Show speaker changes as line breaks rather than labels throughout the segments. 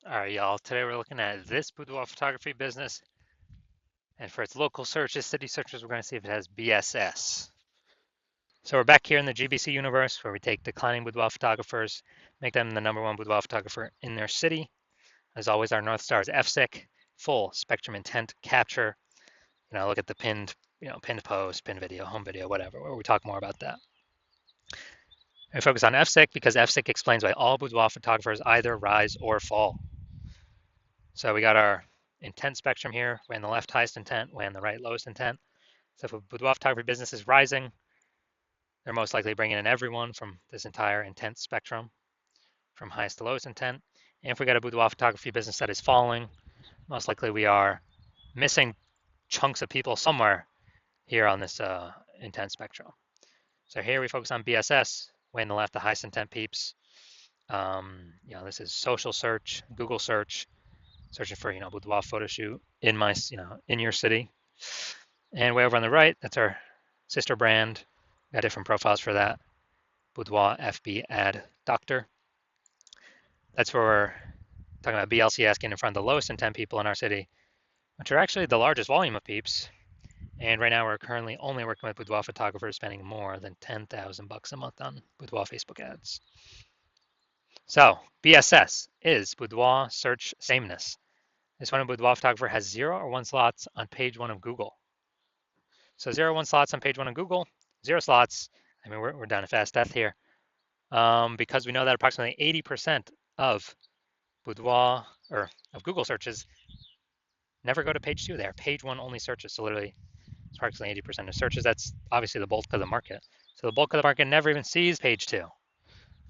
All right, y'all. Today we're looking at this boudoir photography business, and for its local searches, city searches, we're going to see if it has BSS. So we're back here in the GBC universe where we take declining boudoir photographers, make them the #1 boudoir photographer in their city. As always, our North Star is FSIC, full spectrum intent capture. Look at the pinned post, pinned video, home video, whatever, where we talk more about that. And we focus on FSIC because FSIC explains why all boudoir photographers either rise or fall. So we got our intent spectrum here, way on the left highest intent, way on the right lowest intent. So if a boudoir photography business is rising, they're most likely bringing in everyone from this entire intent spectrum, from highest to lowest intent. And if we got a boudoir photography business that is falling, most likely we are missing chunks of people somewhere here on this intent spectrum. So here we focus on BSS, way on the left, the highest intent peeps. This is social search, Google search, searching for boudoir photo shoot in my in your city. And way over on the right, that's our sister brand. Got different profiles for that. Boudoir FB Ad Doctor. That's where we're talking about BLCS getting in front of the lowest intent people in our city, which are actually the largest volume of peeps. And right now we're currently only working with boudoir photographers spending more than $10,000 a month on boudoir Facebook ads. So BSS is boudoir search sameness. This one, a boudoir photographer has 0 or 1 slots on page 1 of Google. So 0, 1 slots on page 1 of Google, 0 slots. I mean, we're down to fast death here because we know that approximately 80% of boudoir or of Google searches never go to page 2. They are page 1 only searches. So literally, it's approximately 80% of searches. That's obviously the bulk of the market. So the bulk of the market never even sees page 2.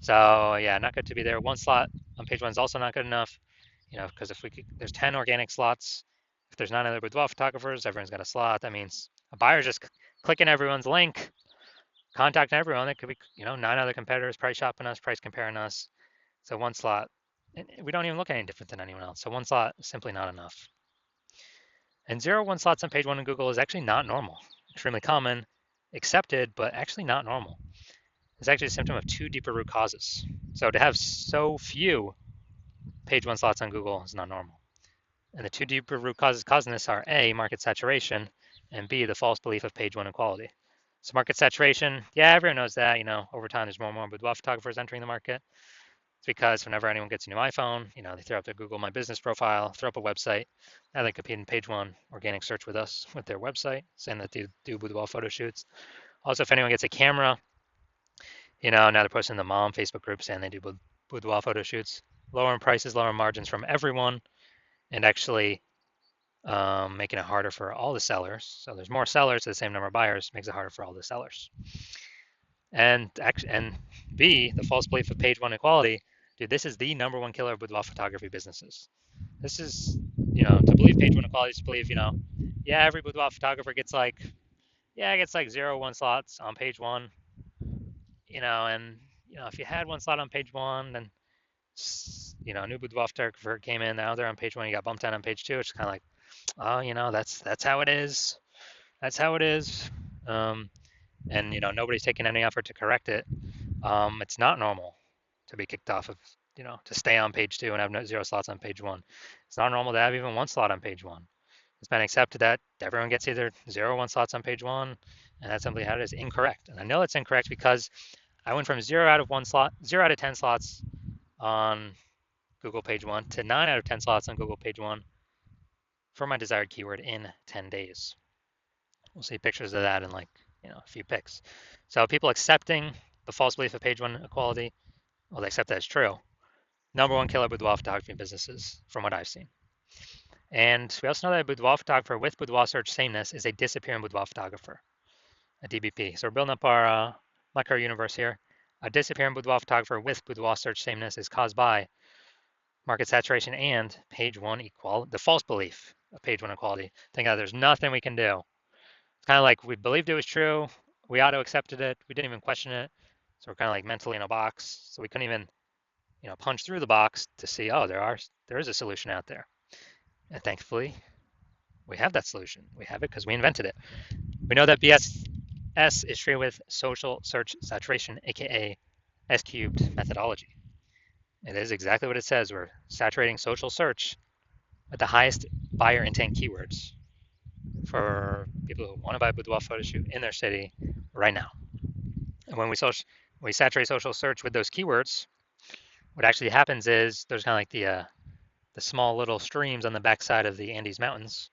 So yeah, not good to be there. 1 slot on page 1 is also not good enough. Because if there's 10 organic slots. If there's 9 other boudoir photographers, everyone's got a slot. That means a buyer's just clicking everyone's link, contacting everyone. That could be, 9 other competitors price shopping us, price comparing us. So 1 slot, and we don't even look any different than anyone else. So 1 slot is simply not enough. And 0, 1 slots on page 1 in Google is actually not normal. Extremely common, accepted, but actually not normal. It's actually a symptom of 2 deeper root causes. So to have so few page 1 slots on Google is not normal. And the 2 deeper root causes causing this are A, market saturation, and B, the false belief of page 1 equality. So market saturation, yeah, everyone knows that. Over time there's more and more boudoir photographers entering the market. It's because whenever anyone gets a new iPhone, they throw up their Google My Business profile, throw up a website. Now they compete in page 1 organic search with us with their website, saying that they do boudoir photo shoots. Also, if anyone gets a camera, now they're posting in the mom Facebook group saying they do boudoir photo shoots. Lowering prices, lower margins from everyone, and actually making it harder for all the sellers. So there's more sellers to the same number of buyers, makes it harder for all the sellers. And B, the false belief of page 1 equality. Dude, this is the #1 killer of boudoir photography businesses. This is, to believe page 1 equality is to believe, yeah, every boudoir photographer gets like 0, 1 slots on page 1, and if you had 1 slot on page 1, then a new boudoir photographer came in, now they're on page 1, you got bumped down on page 2. It's kind of like, oh, that's how it is. That's how it is. And nobody's taking any effort to correct it. It's not normal to be kicked off of, to stay on page 2 and have 0 slots on page 1. It's not normal to have even 1 slot on page 1. It's been accepted that everyone gets either 0 or 1 slots on page 1, and that's simply how it is. Incorrect. And I know it's incorrect because I went from 0 out of 1 slot, 0 out of 10 slots on Google page 1 to 9 out of 10 slots on Google page 1 for my desired keyword in 10 days. We'll see pictures of that in a few pics. So people accepting the false belief of page 1 equality, well, they accept that it's true. #1 killer boudoir photography businesses from what I've seen. And we also know that a boudoir photographer with boudoir search sameness is a disappearing boudoir photographer, a DBP. So we're building up our micro universe here. A disappearing boudoir photographer with boudoir search sameness is caused by market saturation and page 1 equality, the false belief of page 1 equality, thinking that there's nothing we can do. It's kind of like we believed it was true, we auto accepted it, we didn't even question it, so we're kind of like mentally in a box, so we couldn't even punch through the box to see, oh, there is a solution out there. And thankfully we have that solution. We have it because we invented it. We know that BSS is treated with social search saturation, aka S cubed methodology. It is exactly what it says. We're saturating social search with the highest buyer intent keywords for people who want to buy a boudoir photo shoot in their city right now. And when we saturate social search with those keywords, what actually happens is there's kind of like the small little streams on the backside of the Andes Mountains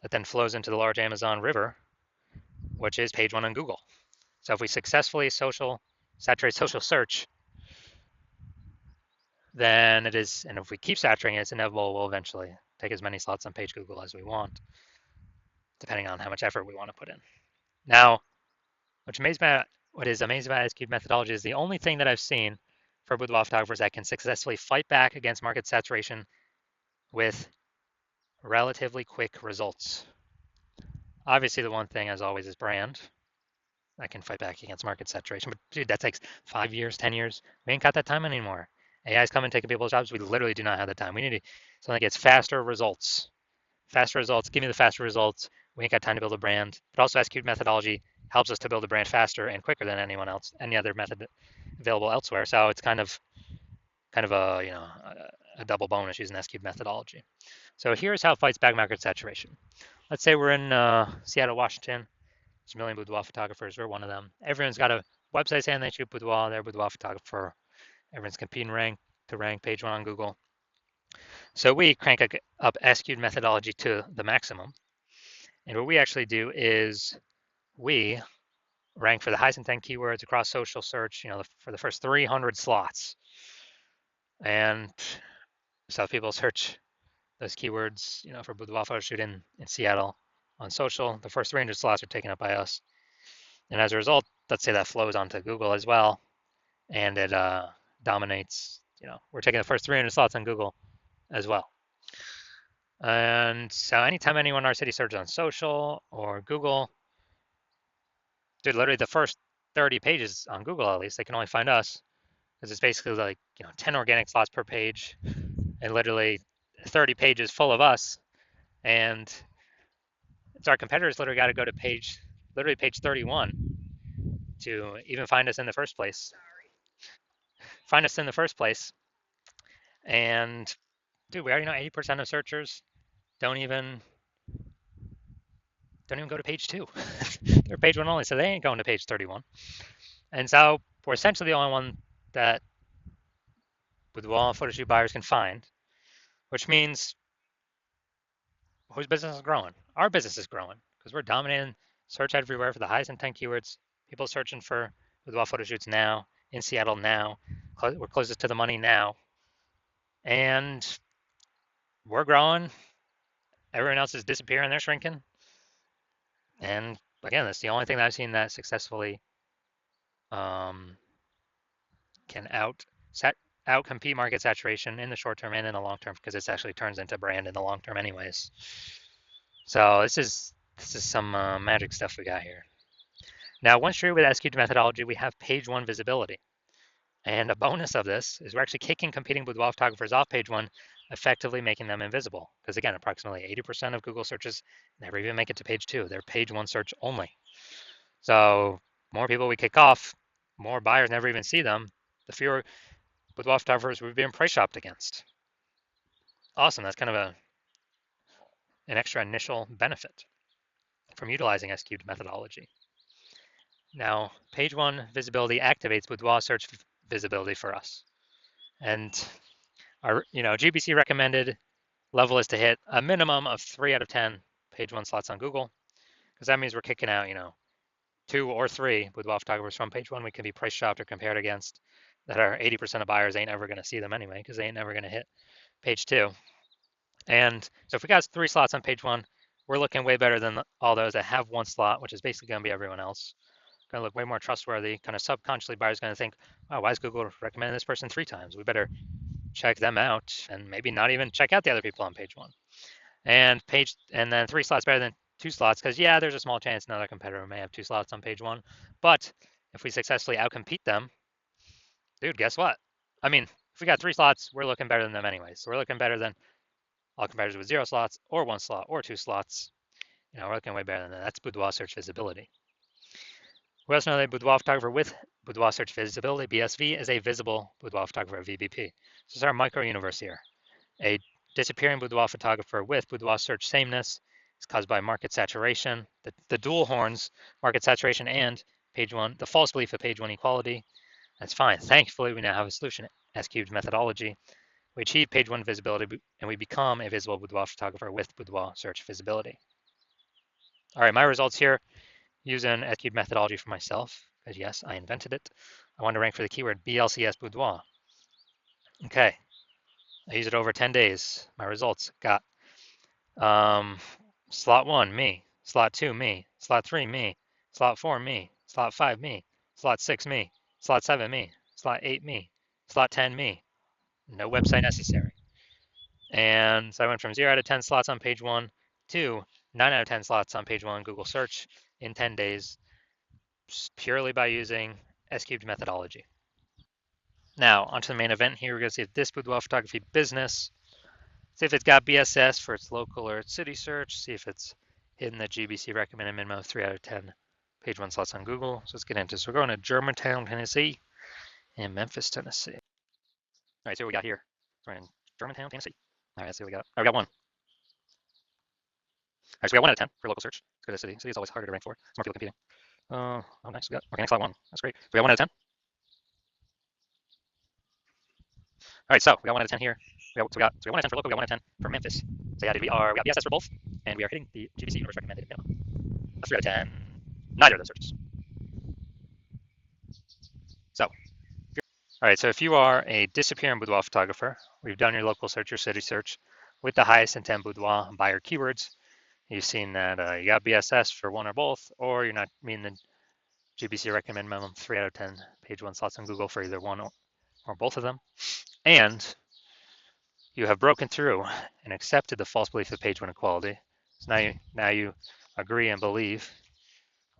that then flows into the large Amazon River, which is page one on Google. So if we successfully saturate social search, then it is, and if we keep saturating it, it's inevitable we'll eventually take as many slots on page Google as we want, depending on how much effort we want to put in. Now, what is amazing about S-cubed methodology is the only thing that I've seen for boudoir photographers that can successfully fight back against market saturation with relatively quick results. Obviously, the one thing, as always, is brand. I can fight back against market saturation, but dude, that takes 5 years, 10 years. We ain't got that time anymore. AI's coming taking people's jobs. We literally do not have the time. We need something that gets faster results. Faster results. Give me the faster results. We ain't got time to build a brand. But also, S-cubed methodology helps us to build a brand faster and quicker than anyone else, any other method available elsewhere. So it's kind of a a double bonus using S-cubed methodology. So here's how it fights back market saturation. Let's say we're in Seattle, Washington. There's a million boudoir photographers. We're one of them. Everyone's got a website saying they shoot boudoir. They're a boudoir photographer. Everyone's competing to rank page one on Google. So we crank up S-cubed methodology to the maximum. And what we actually do is we rank for the highest intent keywords across social search, for the first 300 slots. And so if people search those keywords, for boudoir photo shoot in Seattle on social, the first 300 slots are taken up by us. And as a result, let's say that flows onto Google as well, and it dominates. We're taking the first 300 slots on Google as well. And so anytime anyone in our city searches on social or Google, dude, literally the first 30 pages on Google, at least, they can only find us because it's basically like 10 organic slots per page, and literally 30 pages full of us. And it's our competitors literally got to go to page 31 to even find us in the first place. And dude, we already know 80% of searchers don't even go to page two. They're page one only, so they ain't going to page 31. And so we're essentially the only one that boudoir photo shoot buyers can find, which means whose business is growing? Our business is growing because we're dominating search everywhere for the highest intent keywords. People searching for boudoir photo shoots now in Seattle now. We're closest to the money now, and we're growing. Everyone else is disappearing. They're shrinking. And again, that's the only thing that I've seen that successfully can outcompete market saturation in the short term and in the long term, because it actually turns into brand in the long term anyways. So this is some magic stuff we got here. Now, once you're with S-cubed methodology, we have page one visibility. And a bonus of this is we're actually kicking competing boudoir photographers off page one, effectively making them invisible. Because again, approximately 80% of Google searches never even make it to page two. They're page one search only. So more people we kick off, more buyers never even see them, the fewer boudoir photographers we've been price shopped against. Awesome. That's kind of an extra initial benefit from utilizing S-cubed methodology. Now, page one visibility activates boudoir search visibility for us. And our GBC recommended level is to hit a minimum of 3 out of 10 page one slots on Google, because that means we're kicking out 2 or 3 boudoir photographers from page one we can be price shopped or compared against that are 80% of buyers ain't ever going to see them anyway, because they ain't never going to hit page two. And so if we got 3 slots on page one, we're looking way better than all those that have 1 slot, which is basically going to be everyone else. Going to look way more trustworthy. Kind of subconsciously, buyers going to think, "Oh, why is Google recommending this person 3 times? We better check them out, and maybe not even check out the other people on page one." And then 3 slots better than 2 slots, because yeah, there's a small chance another competitor may have 2 slots on page one. But if we successfully outcompete them, dude, guess what? I mean, if we got 3 slots, we're looking better than them anyway. So we're looking better than all competitors with 0 slots or 1 slot or 2 slots. We're looking way better than that. That's boudoir search visibility. We also know that boudoir photographer with boudoir search visibility, BSV, is a visible boudoir photographer, VBP. This is our micro universe here. A disappearing boudoir photographer with boudoir search sameness is caused by market saturation, the dual horns, market saturation, and page one, the false belief of page one equality. That's fine. Thankfully, we now have a solution, S-cubed methodology. We achieve page one visibility, and we become a visible boudoir photographer with boudoir search visibility. All right, my results here using S-cubed methodology for myself, because yes, I invented it. I wanted to rank for the keyword BLCS boudoir. Okay, I used it over 10 days. My results got slot 1, me. Slot 2, me. Slot 3, me. Slot 4, me. Slot 5, me. Slot 6, me. Slot 7, me. Slot 8, me. Slot 10, me. No website necessary. And so I went from 0 out of 10 slots on page 1 to 9 out of 10 slots on page 1 Google search in 10 days, purely by using S-cubed methodology. Now, onto the main event here. We're going to see if this boudoir photography business, see if it's got BSS for its local or its city search, see if it's hitting the GBC recommended minimum of 3 out of 10 page 1 slots on Google. So let's get into this. We're going to Germantown, Tennessee, and Memphis, Tennessee. All right, see what we got here. We're in Germantown, Tennessee. All right, let's see what we got. All right, we got 1. All right, so we got 1 out of 10 for local search. Let's go to city. City is always harder to rank for. It's more people competing. Oh, nice. We got organic slot 1. That's great. So we got 1 out of 10. All right, so we got 1 out of 10 here. We got 1 out of 10 for local. We got 1 out of 10 for Memphis. So yeah, we got BSS for both, and we are hitting the GBC universe recommended minimum. 3 out of 10. Neither of those searches. So, all right, so if you are a disappearing boudoir photographer, we've done your local search, your city search with the highest intent boudoir buyer keywords. You've seen that you got BSS for one or both, or you're not meeting the GBC recommend minimum 3 out of 10 page 1 slots on Google for either one or both of them. And you have broken through and accepted the false belief of page 1 equality. So now you agree and believe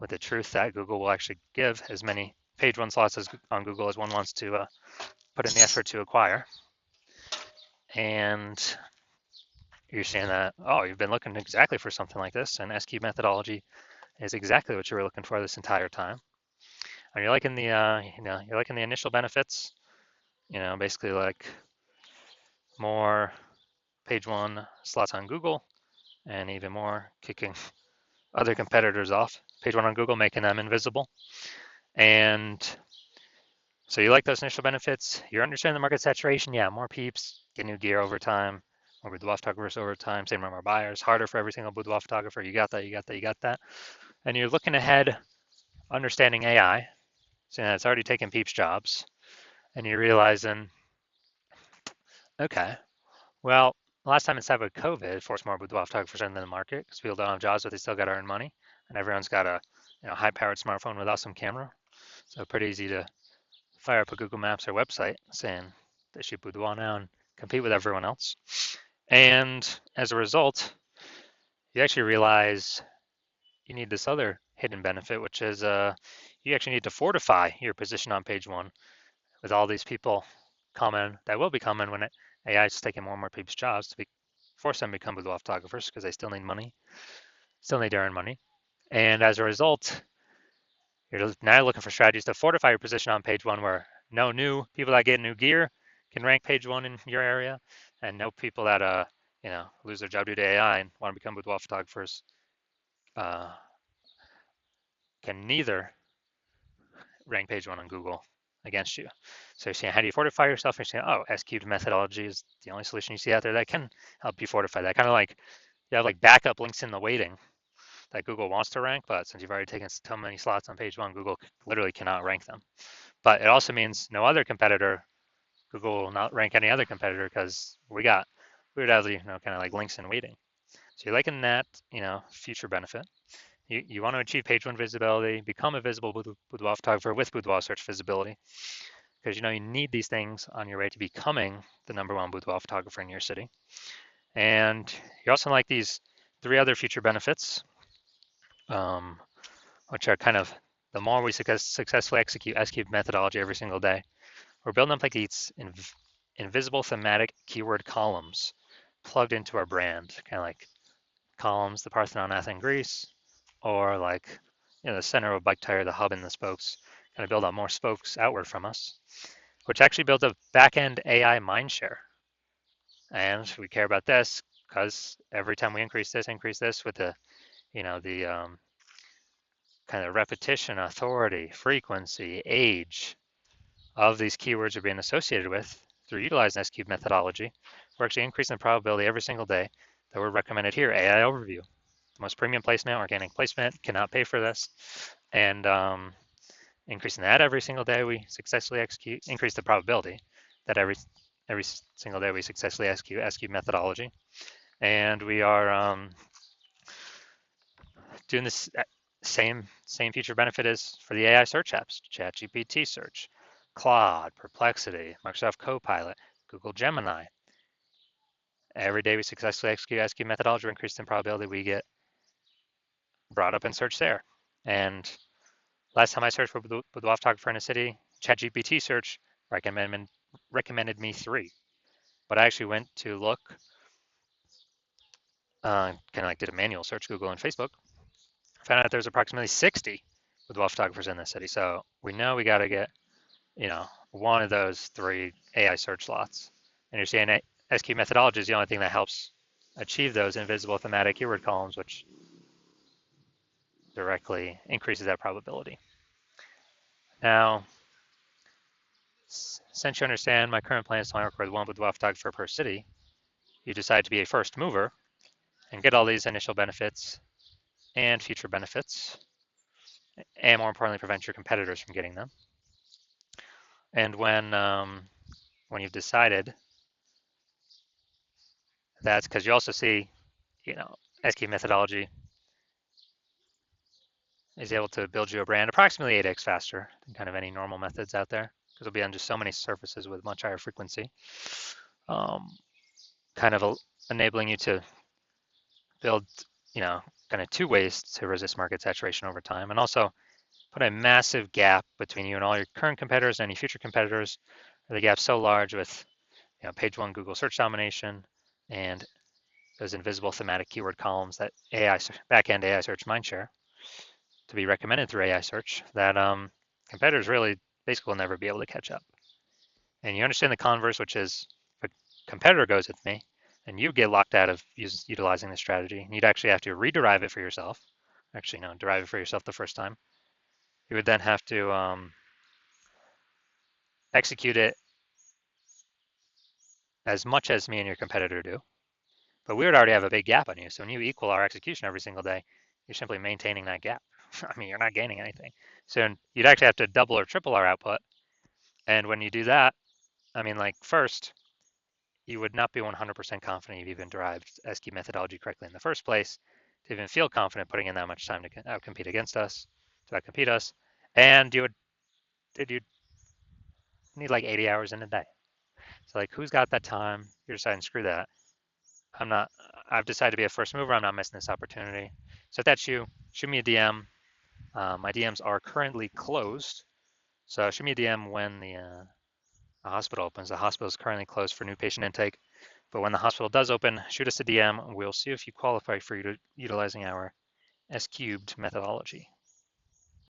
with the truth that Google will actually give as many page 1 slots on Google as one wants to put in the effort to acquire. And you're saying that, oh, you've been looking exactly for something like this, and S-cubed methodology is exactly what you were looking for this entire time. And you're liking the, you're liking the initial benefits, basically like more page 1 slots on Google, and even more kicking other competitors off. Page 1 on Google, making them invisible. And so you like those initial benefits. You're understanding the market saturation. Yeah, more peeps, get new gear over time, more boudoir photographers over time, same number of buyers, harder for every single boudoir photographer. You got that, you got that, you got that. And you're looking ahead, understanding AI, seeing that it's already taken peeps' jobs. And you're realizing, okay, well, last time inside with COVID, forced more boudoir photographers into the market because people don't have jobs, but they still got to earn money. And everyone's got a high-powered smartphone with awesome camera. So pretty easy to fire up a Google Maps or website saying they shoot boudoir now and compete with everyone else. And as a result, you actually realize you need this other hidden benefit, which is you actually need to fortify your position on page 1 with all these people coming that will be coming when AI is taking more and more people's jobs to force them to become boudoir photographers because they still need money, still need to earn money. And as a result, you're now looking for strategies to fortify your position on page 1 where no new people that get new gear can rank page 1 in your area, and no people that lose their job due to AI and want to become boudoir photographers can neither rank page 1 on Google against you. So you're saying, how do you fortify yourself? You're saying, oh, S-cubed methodology is the only solution you see out there that can help you fortify that. Kind of like you have like backup links in the waiting that Google wants to rank, but since you've already taken so many slots on page 1, Google literally cannot rank them. But it also means no other competitor, Google will not rank any other competitor because we would have kind of like links in waiting. So you're liking that, future benefit. You want to achieve page 1 visibility, become a visible boudoir photographer with boudoir search visibility, because you need these things on your way to becoming the #1 boudoir photographer in your city. And you also like these 3 other future benefits, which are kind of the more we successfully execute S-cubed methodology every single day, we're building up like these invisible thematic keyword columns plugged into our brand, kind of like columns, the Parthenon, Athens, Greece, or like the center of a bike tire, the hub and the spokes, kind of build up more spokes outward from us, which actually builds a back-end AI mindshare. And we care about this because every time we increase this with the kind of repetition, authority, frequency, age of these keywords are being associated with through utilizing S cube methodology, we're actually increasing the probability every single day that we're recommended here. AI overview, the most premium placement, organic placement, cannot pay for this. And increasing that every single day we successfully execute, increase the probability that every single day we successfully execute S cube methodology. And we are doing this same feature benefit as for the AI search apps, ChatGPT search, Claude, Perplexity, Microsoft Copilot, Google Gemini. Every day we successfully execute S cube methodology, we increase the probability we get brought up in search there. And last time I searched for boudoir photographer in a city, ChatGPT search recommended me 3. But I actually went to look, kind of like did a manual search, Google and Facebook, found out there's approximately 60 boudoir photographers in the city. So we know we got to get, one of those 3 AI search slots. And you're seeing SQ methodology is the only thing that helps achieve those invisible thematic keyword columns, which directly increases that probability. Now, since you understand my current plan is to only work with 1 boudoir photographer per city, you decide to be a first mover and get all these initial benefits and future benefits, and more importantly, prevent your competitors from getting them. And when you've decided, that's because you also see, SQ methodology is able to build you a brand approximately 8x faster than kind of any normal methods out there, because it'll be on just so many surfaces with much higher frequency, kind of enabling you to build, kind of 2 ways to resist market saturation over time, and also put a massive gap between you and all your current competitors and any future competitors. The gap's so large with page 1 Google search domination and those invisible thematic keyword columns that backend AI search mindshare to be recommended through AI search that competitors really basically will never be able to catch up. And you understand the converse, which is if a competitor goes with me and you get locked out of utilizing this strategy, and you'd actually have to rederive it for yourself. Actually, no, derive it for yourself the first time. You would then have to execute it as much as me and your competitor do. But we would already have a big gap on you. So when you equal our execution every single day, you're simply maintaining that gap. I mean, you're not gaining anything. So you'd actually have to double or triple our output. And when you do that, I mean, like first, you would not be 100% confident you've even derived SQ methodology correctly in the first place to even feel confident putting in that much time to outcompete against us, to outcompete us. And you'd need like 80 hours in a day. So like, who's got that time? You're deciding, screw that. I've decided to be a first mover. I'm not missing this opportunity. So if that's you, shoot me a DM. My DMs are currently closed. So shoot me a DM when the hospital opens. The hospital is currently closed for new patient intake. But when the hospital does open, shoot us a DM. We'll see if you qualify for utilizing our S cubed methodology.